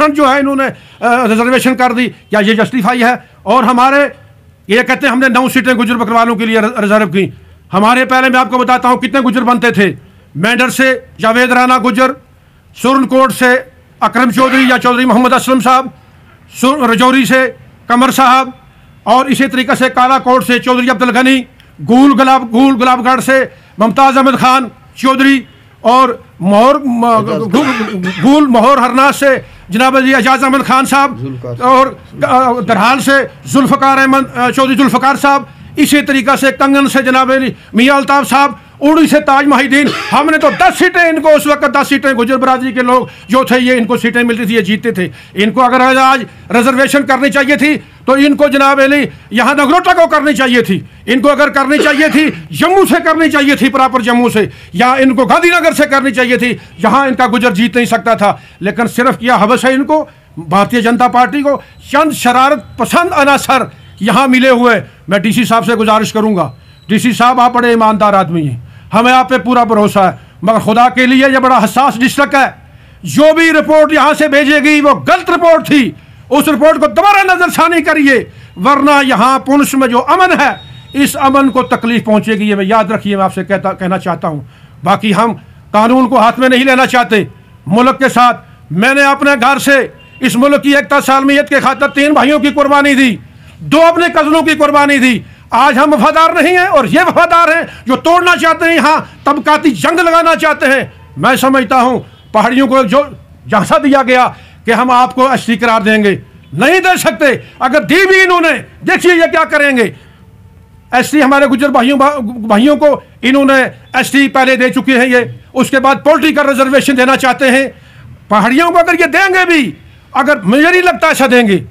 क्षण जो है इन्होंने रिजर्वेशन कर दी, क्या ये जस्टिफाई है? और हमारे ये कहते हैं हमने 9 सीटें गुजर बकरवालों के लिए रिजर्व की। हमारे पहले मैं आपको बताता हूँ कितने गुजर बनते थे। मेंढर से जावेद राना गुजर, सुरनकोट से अकरम चौधरी या चौधरी मोहम्मद असलम साहब, रजौरी से कमर साहब, और इसी तरीके से कालाकोट से चौधरी अब्दुल गनी, गूल गुलाबगढ़ से मुमताज़ अहमद खान चौधरी, और गूल मोहर हरनास से जनाब एजाज अहमद खान साहब, और दरहाल से जुल्फ़कार अहमद चौधरी जुल्फ़कार साहब, इसी तरीक़े से कंगन से जनाब मियाँ अल्ताफ़ साहब, उड़ी से ताज माहिदीन। हमने तो 10 सीटें इनको, उस वक्त 10 सीटें गुजर बरादरी के लोग जो थे ये इनको सीटें मिलती थी, ये जीतते थे। इनको अगर आज रिजर्वेशन करनी चाहिए थी तो इनको जनाब अली यहाँ नगरोटा को करनी चाहिए थी, इनको अगर करनी चाहिए थी जम्मू से करनी चाहिए थी, प्रॉपर जम्मू से, या इनको गांधीनगर से करनी चाहिए थी, जहाँ इनका गुजर जीत नहीं सकता था। लेकिन सिर्फ किया हवस है इनको, भारतीय जनता पार्टी को चंद शरारत पसंद अनासर यहाँ मिले हुए। मैं डीसी साहब से गुजारिश करूँगा, डीसी साहब आप बड़े ईमानदार आदमी हैं, हमें आप पे पूरा भरोसा है, मगर खुदा के लिए ये बड़ा हसास डिस्ट्रिक्ट है। जो भी रिपोर्ट यहाँ से भेजेगी वो गलत रिपोर्ट थी, उस रिपोर्ट को दोबारा नजरसानी करिए, वरना यहाँ पुंछ में जो अमन है इस अमन को तकलीफ पहुँचेगी। ये मैं याद रखिए, मैं आपसे कहना चाहता हूँ। बाकी हम कानून को हाथ में नहीं लेना चाहते मुल्क के साथ। मैंने अपने घर से इस मुल्क की एकता सालमियत के खातिर 3 भाइयों की कुर्बानी दी, 2 अपने कजनों की कुर्बानी दी। आज हम वफादार नहीं हैं और ये वफादार हैं जो तोड़ना चाहते हैं, यहाँ तबकाती जंग लगाना चाहते हैं। मैं समझता हूँ पहाड़ियों को जो झांसा दिया गया कि हम आपको एसटी करार देंगे, नहीं दे सकते। अगर दी भी इन्होंने, देखिए ये क्या करेंगे। एसटी हमारे गुजर भाइयों को इन्होंने एसटी पहले दे चुके हैं, ये उसके बाद पॉलिटिकल रिजर्वेशन देना चाहते हैं पहाड़ियों को। अगर ये देंगे भी, अगर मुझे नहीं लगता ऐसा देंगे,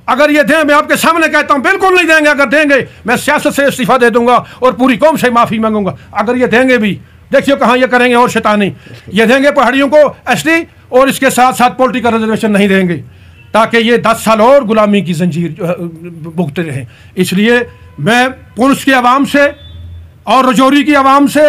अगर ये दें, मैं आपके सामने कहता हूं बिल्कुल नहीं देंगे। अगर देंगे मैं सियासत से इस्तीफा दे दूंगा और पूरी कौम से माफ़ी मांगूंगा। अगर ये देंगे भी, देखिए कहाँ ये करेंगे और शैतानी। ये देंगे पहाड़ियों को एसटी और इसके साथ साथ पॉलिटिकल रिजर्वेशन नहीं देंगे, ताकि ये 10 साल और गुलामी की जंजीर भुगते रहें। इसलिए मैं पुंछ की आवाम से और रजौरी की आवाम से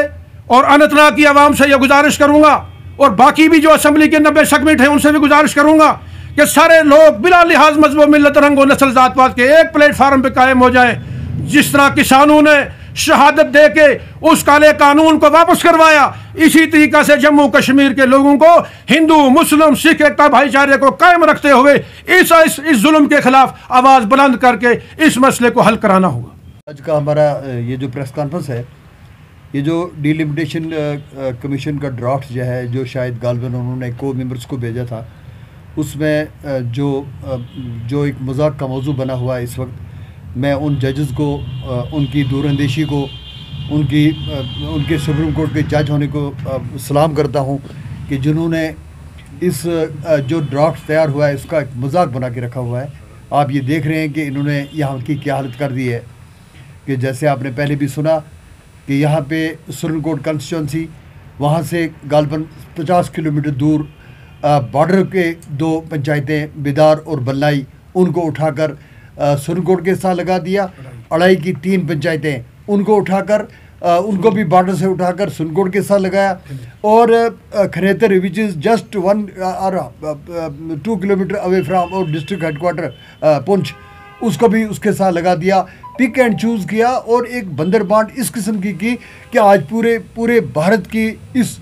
और अनंतनाग की आवाम से यह गुजारिश करूँगा, और बाकी भी जो असम्बली के 90 सेगमेंट हैं उनसे भी गुजारिश करूँगा कि सारे लोग बिला लिहाज मजहब मिल्लत रंग और नस्ल जात पात के एक प्लेटफार्म पे कायम हो जाएं। जिस तरह किसानों ने शहादत दे के उस काले कानून को वापस करवाया, इसी तरीके से जम्मू कश्मीर के लोगों को हिंदू मुस्लिम सिख एकता भाईचारे को कायम रखते हुए इस जुल्म के खिलाफ आवाज़ बुलंद करके इस मसले को हल कराना होगा। आज का हमारा ये जो प्रेस कॉन्फ्रेंस है, ये जो डिलिमिटेशन कमीशन का ड्राफ्ट जो है, जो शायद गालिबन उन्होंने को मेंबर्स को भेजा था, उसमें जो एक मजाक का मौजू बना हुआ है इस वक्त, मैं उन जजेस को, उनकी दूरअंदेशी को, उनके सुप्रीम कोर्ट के जज होने को सलाम करता हूं कि जिन्होंने इस जो ड्राफ्ट तैयार हुआ है उसका एक मजाक बना के रखा हुआ है। आप ये देख रहे हैं कि इन्होंने यहाँ की क्या हालत कर दी है कि जैसे आपने पहले भी सुना कि यहाँ पे सुप्रीम कोर्ट कंस्टिट्यूंसी, वहाँ से गालिबन 50 किलोमीटर दूर बॉर्डर के 2 पंचायतें बिदार और बल्लाई, उनको उठाकर सुप्रीम कोर्ट के साथ लगा दिया। अड़ाई की 3 पंचायतें उनको उठाकर उनको भी बॉर्डर से उठाकर सुप्रीम कोर्ट के साथ लगाया, और खनेतर विच इज़ जस्ट 1 और 2 किलोमीटर अवे फ्राम और डिस्ट्रिक्ट हेडक्वार्टर पुंछ, उसको भी उसके साथ लगा दिया। पिक एंड चूज़ किया और एक बंदर बांट इस किस्म की कि आज पूरे भारत की इस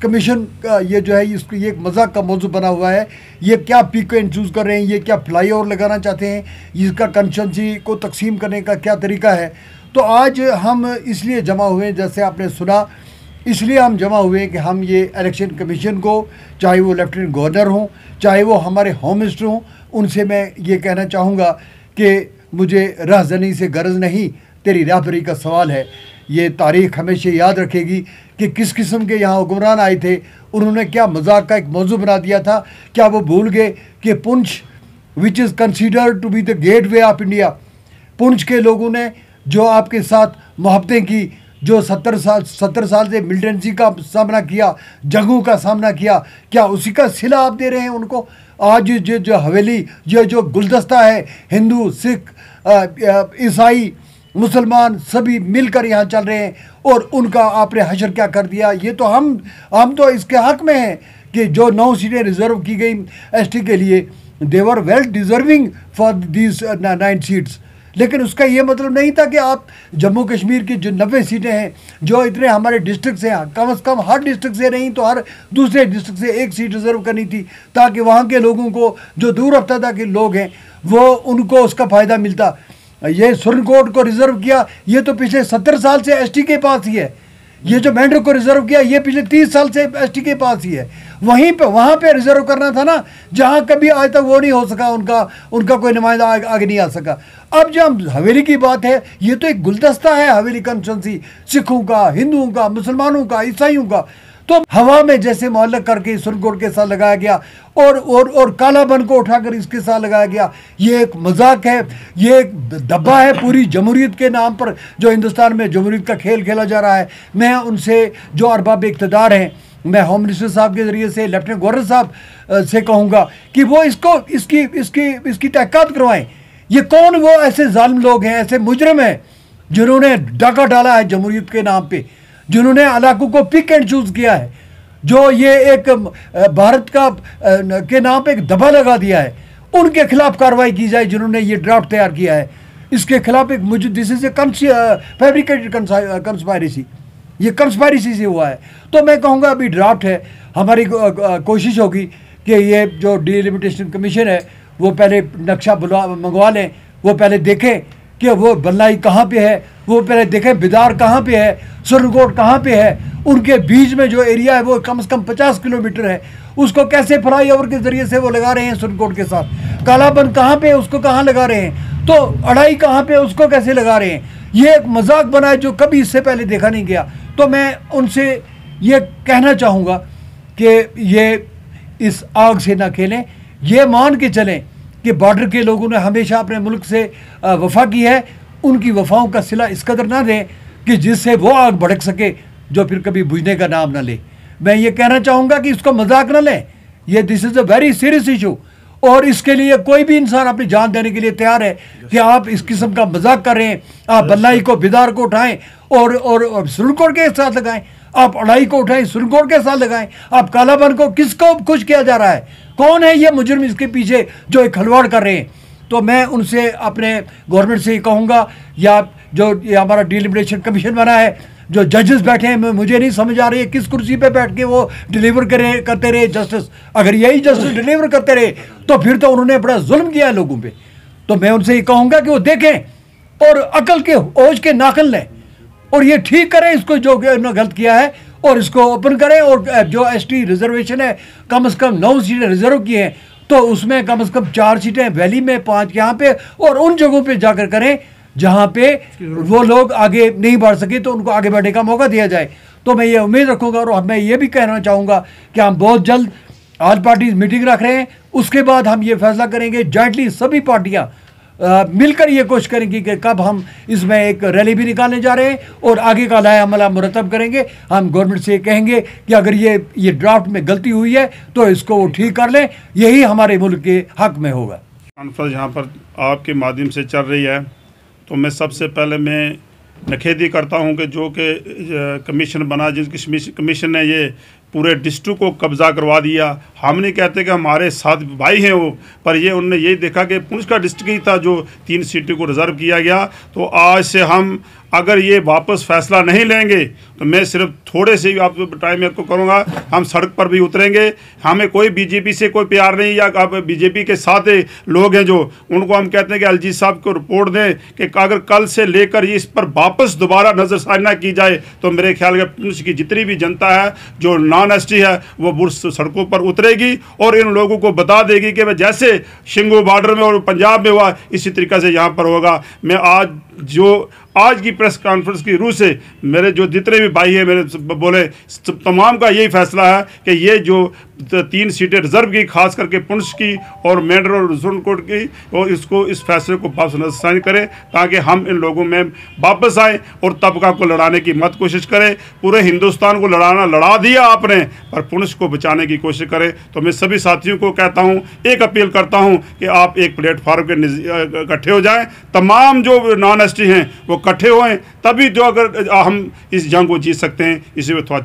कमीशन का ये जो है, इसको ये एक मजाक का मौजू बना हुआ है। ये क्या पिक एंड चूज़ कर रहे हैं, ये क्या फ्लाई ओवर लगाना चाहते हैं, इसका कंस्टिट्यूंसी को तकसीम करने का क्या तरीका है। तो आज हम इसलिए जमा हुए, जैसे आपने सुना, इसलिए हम जमा हुए कि हम ये इलेक्शन कमीशन को, चाहे वो लेफ्टिनेंट गवर्नर हों, चाहे वो हमारे होम मिनिस्टर हों, उनसे मैं ये कहना चाहूँगा कि मुझे रहज़नी से गरज नहीं, तेरी रहबरी का सवाल है। ये तारीख़ हमेशा याद रखेगी कि किस किस्म के यहाँ हुक्मरान आए थे, उन्होंने क्या मजाक का एक मौजू बना दिया था। क्या वो भूल गए कि Poonch which is considered to be the gateway of India, Poonch के लोगों ने जो आपके साथ मोहब्बतें की, जो 70 साल से मिलिटेंसी का सामना किया, जंगों का सामना किया, क्या उसी का सिला आप दे रहे हैं उनको? आज जो हवेली, ये जो गुलदस्ता है, हिंदू सिख ईसाई मुसलमान सभी मिलकर यहाँ चल रहे हैं, और उनका आपने हशर क्या कर दिया। ये तो हम तो इसके हक में हैं कि जो 9 सीटें रिजर्व की गई एसटी के लिए, they were well deserving for these 9 seats. लेकिन उसका ये मतलब नहीं था कि आप जम्मू कश्मीर की जो 90 सीटें हैं, जो इतने हमारे डिस्ट्रिक्ट से, कम से कम हर डिस्ट्रिक्ट से नहीं तो हर दूसरे डिस्ट्रिक्ट से 1 सीट रिजर्व करनी थी, ताकि वहाँ के लोगों को, जो दूर रफ्ता के लोग हैं, वो उनको उसका फ़ायदा मिलता। ये सुरनकोट को रिजर्व किया, ये तो पिछले 70 साल से एसटी के पास ही है। ये जो मेंढर को रिजर्व किया, ये पिछले 30 साल से एसटी के पास ही है। वहीं पे, वहाँ पे रिजर्व करना था ना, जहाँ कभी आज तक वो नहीं हो सका, उनका कोई नुमाइंदा आगे नहीं आ सका। अब जब हवेली की बात है, ये तो एक गुलदस्ता है हवेली कॉन्स्टिट्यूंसी, सिखों का, हिंदुओं का, मुसलमानों का, ईसाइयों का। तो हवा में जैसे मुअल्लक करके सुरनकोट के साथ लगाया गया और कालाबन को उठाकर इसके साथ लगाया गया। ये एक मजाक है, ये एक दब्बा है पूरी जमहूरियत के नाम पर, जो हिंदुस्तान में जमहूरियत का खेल खेला जा रहा है। मैं उनसे, जो अरबाब इक़्तिदार हैं, मैं होम मिनिस्टर साहब के ज़रिए से, लेफ्टिनेंट गवर्नर साहब से कहूँगा कि वो इसकी तहक़ीक़ात करवाएं। ये कौन वो ऐसे जालिम लोग हैं, ऐसे मुजरिम हैं, जिन्होंने डाका डाला है जमहूरियत के नाम पे, जिन्होंने इलाकों को पिक एंड चूज़ किया है, जो ये एक भारत का के नाम पे एक दबा लगा दिया है। उनके खिलाफ कार्रवाई की जाए, जिन्होंने ये ड्राफ्ट तैयार किया है। इसके खिलाफ एक this is a fabricated conspiracy, ये कंस्पायरेसी से हुआ है। तो मैं कहूँगा अभी ड्राफ्ट है, हमारी कोशिश होगी कि ये जो डिलिमिटेशन कमीशन है वो पहले नक्शा मंगवा लें, वो पहले देखें कि वो बल्लाई कहाँ पे है, वो पहले देखें बिदार कहाँ पे है, सुरनकोट कहाँ पे है, उनके बीच में जो एरिया है वो कम से कम 50 किलोमीटर है, उसको कैसे फ्लाईओवर के ज़रिए से वो लगा रहे हैं सुरनकोट के साथ। कालाबन कहाँ पे है, उसको कहाँ लगा रहे हैं, तो अड़ाई कहाँ पे है, उसको कैसे लगा रहे हैं। ये एक मजाक बना है जो कभी इससे पहले देखा नहीं गया। तो मैं उनसे ये कहना चाहूँगा कि ये इस आग से ना खेलें, ये मान के चलें कि बॉर्डर के लोगों ने हमेशा अपने मुल्क से वफा की है, उनकी वफाओं का सिला इस कदर ना दें कि जिससे वो आग भड़क सके जो फिर कभी बुझने का नाम ना ले। मैं ये कहना चाहूँगा कि इसको मजाक ना लें, ये this is a very serious issue, और इसके लिए कोई भी इंसान अपनी जान देने के लिए तैयार है कि आप इस किस्म का मजाक कर रहे हैं। आप बल्लाई को, बिदार को उठाएं और सुरनकोट के साथ लगाएं, आप अड़ाई को उठाएं, सुरनकोट के साथ लगाएं, आप कालाबन को, किसको खुश किया जा रहा है, कौन है ये मुजरिम इसके पीछे जो एक खलवाड़ कर रहे हैं। तो मैं उनसे, अपने गवर्नमेंट से ये कहूँगा, या जो ये हमारा डिलिमिटेशन कमीशन बना है, जो जजेस बैठे हैं, मुझे नहीं समझ आ रही है किस कुर्सी पे बैठ के वो डिलीवर करते रहे जस्टिस। अगर यही जस्टिस डिलीवर करते रहे तो फिर तो उन्होंने बड़ा जुल्म किया है लोगों पे। तो मैं उनसे ये कहूँगा कि वो देखें और अकल के ओज के नाखन लें और ये ठीक करें इसको जो उन्होंने गलत किया है, और इसको ओपन करें। और जो एसटी रिजर्वेशन है, कम से कम 9 सीटें रिजर्व की हैं, तो उसमें कम से कम 4 सीटें वैली में, 5 यहाँ पे, और उन जगहों पे जाकर करें जहाँ पे वो लोग आगे नहीं बढ़ सके तो उनको आगे बढ़ने का मौका दिया जाए। तो मैं ये उम्मीद रखूँगा, और मैं ये भी कहना चाहूँगा कि हम बहुत जल्द ऑल पार्टीज मीटिंग रख रहे हैं, उसके बाद हम ये फैसला करेंगे जॉइंटली, सभी पार्टियाँ मिलकर ये कोशिश करेंगी कि कब हम इसमें एक रैली भी निकालने जा रहे हैं और आगे का लाया अमला मुरतब करेंगे। हम गवर्नमेंट से कहेंगे कि अगर ये ड्राफ्ट में गलती हुई है तो इसको वो ठीक कर लें, यही हमारे मुल्क के हक में होगा। कॉन्फ्रेंस यहाँ पर आपके माध्यम से चल रही है, तो मैं सबसे पहले मैं नखेदी करता हूँ कि जो कि कमीशन बना, जिस कमीशन ने ये पूरे डिस्ट्रिक्ट को कब्ज़ा करवा दिया। हम नहीं कहते कि हमारे साथ भाई हैं वो, पर ये उन्होंने यही देखा कि पुंछ का डिस्ट्रिक्ट ही था जो 3 सीटों को रिज़र्व किया गया। तो आज से हम अगर ये वापस फैसला नहीं लेंगे तो मैं सिर्फ थोड़े से ही आपको टाइम मेरे को करूँगा, हम सड़क पर भी उतरेंगे। हमें कोई बीजेपी से कोई प्यार नहीं, या आप बीजेपी के साथ लोग हैं जो, उनको हम कहते हैं कि अलजीत साहब को रिपोर्ट दें कि अगर कल से लेकर इस पर वापस दोबारा नज़रसानी ना की जाए तो मेरे ख्याल में पुंछ की जितनी भी जनता है जो नॉन एसटी है वो बुर्स सड़कों पर उतरेगी और इन लोगों को बता देगी कि वह जैसे शिंगू बॉर्डर में और पंजाब में हुआ इसी तरीक़े से यहाँ पर होगा। मैं आज की प्रेस कॉन्फ्रेंस की रूह से मेरे जो जितने भी भाई हैं मेरे बोले, तमाम का यही फैसला है कि ये जो 3 सीटें रिजर्व की, खास करके पुंछ की और मेंढर और सुरनकोट की, और इस फैसले को वापस नज़रसानी करें ताकि हम इन लोगों में वापस आएँ और तबका को लड़ाने की मत कोशिश करें। पूरे हिंदुस्तान को लड़ा दिया आपने, पर पुंछ को बचाने की कोशिश करें। तो मैं सभी साथियों को कहता हूँ, एक अपील करता हूँ कि आप एक प्लेटफार्म के इकट्ठे हो जाएँ, तमाम जो नॉन एसटी हैं वो इकट्ठे होएं, तभी जो अगर हम इस जंग को जीत सकते हैं। इसी में थोड़ा